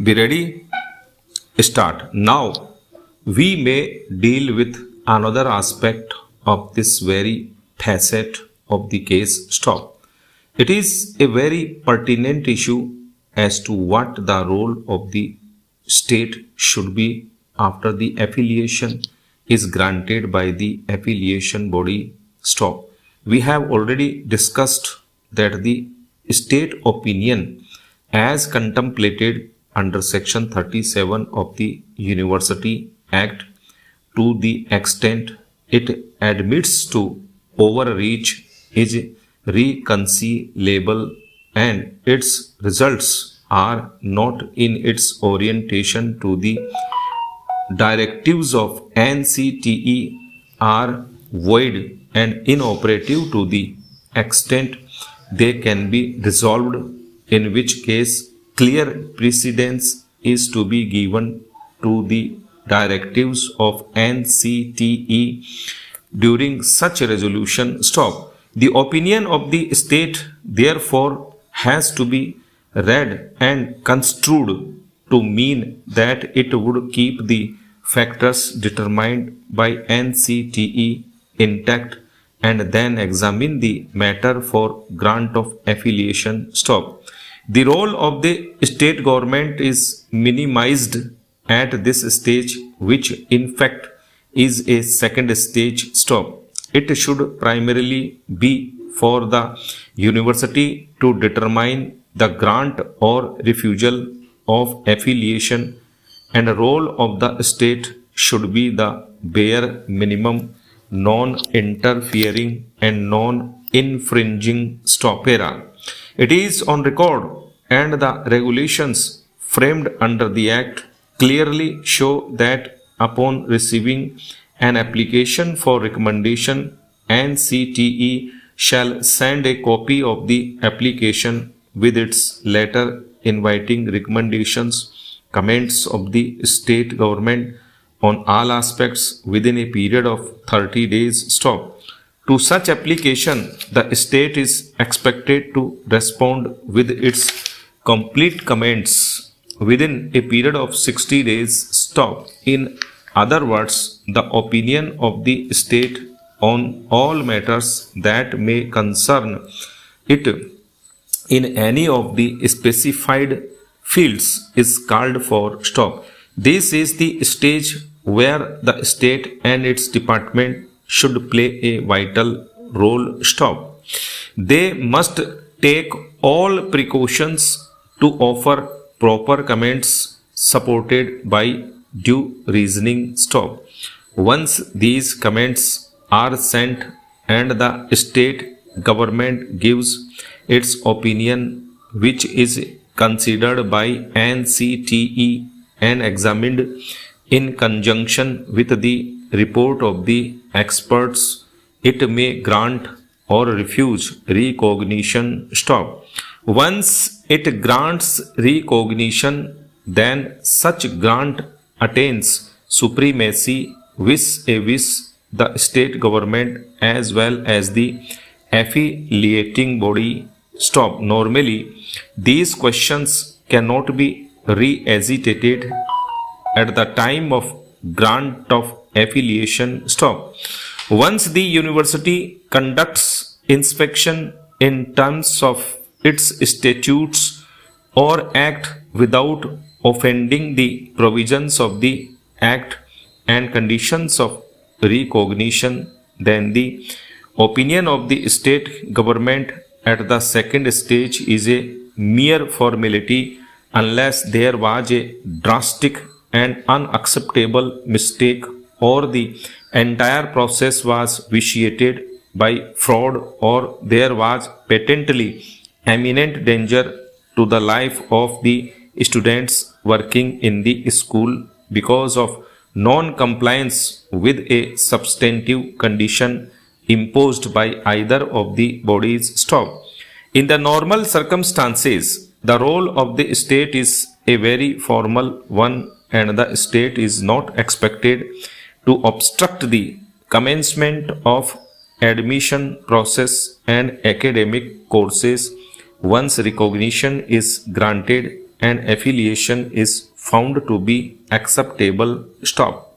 Be ready? Start. Now, we may deal with another aspect of this very facet of the case stop. It is a very pertinent issue as to what the role of the state should be after the affiliation is granted by the affiliation body stop. We have already discussed that the state opinion as contemplated under section 37 of the University Act, to the extent it admits to overreach, is reconcilable and its results are not in its orientation to the directives of NCTE are void and inoperative to the extent they can be resolved, in which case clear precedence is to be given to the directives of NCTE during such a resolution stop. The opinion of the state therefore has to be read and construed to mean that it would keep the factors determined by NCTE intact and then examine the matter for grant of affiliation stop. The role of the state government is minimized at this stage, which in fact is a second stage stop. It should primarily be for the university to determine the grant or refusal of affiliation, and the role of the state should be the bare minimum, non-interfering and non-infringing stop. It is on record, and the regulations framed under the Act clearly show that upon receiving an application for recommendation, NCTE shall send a copy of the application with its letter inviting recommendations, comments of the state government on all aspects within a period of 30 days stop. To such application, the state is expected to respond with its complete comments within a period of 60 days stop. In other words, the opinion of the state on all matters that may concern it in any of the specified fields is called for stop. This is the stage where the state and its department should play a vital role stop. They must take all precautions to offer proper comments supported by due reasoning stop. Once these comments are sent and the state government gives its opinion, which is considered by NCTE and examined in conjunction with the report of the experts, it may grant or refuse recognition stop. Once it grants recognition, then such grant attains supremacy vis-a-vis the state government as well as the affiliating body stop. Normally, these questions cannot be re-agitated at the time of grant of affiliation stop. Once the university conducts inspection in terms of its statutes or act without offending the provisions of the act and conditions of recognition, then the opinion of the state government at the second stage is a mere formality unless there was a drastic and unacceptable mistake or the entire process was vitiated by fraud or there was patently imminent danger to the life of the students working in the school because of non-compliance with a substantive condition imposed by either of the bodies stop. In the normal circumstances, the role of the state is a very formal one, and the state is not expected to obstruct the commencement of admission process and academic courses once recognition is granted an affiliation is found to be acceptable, stop.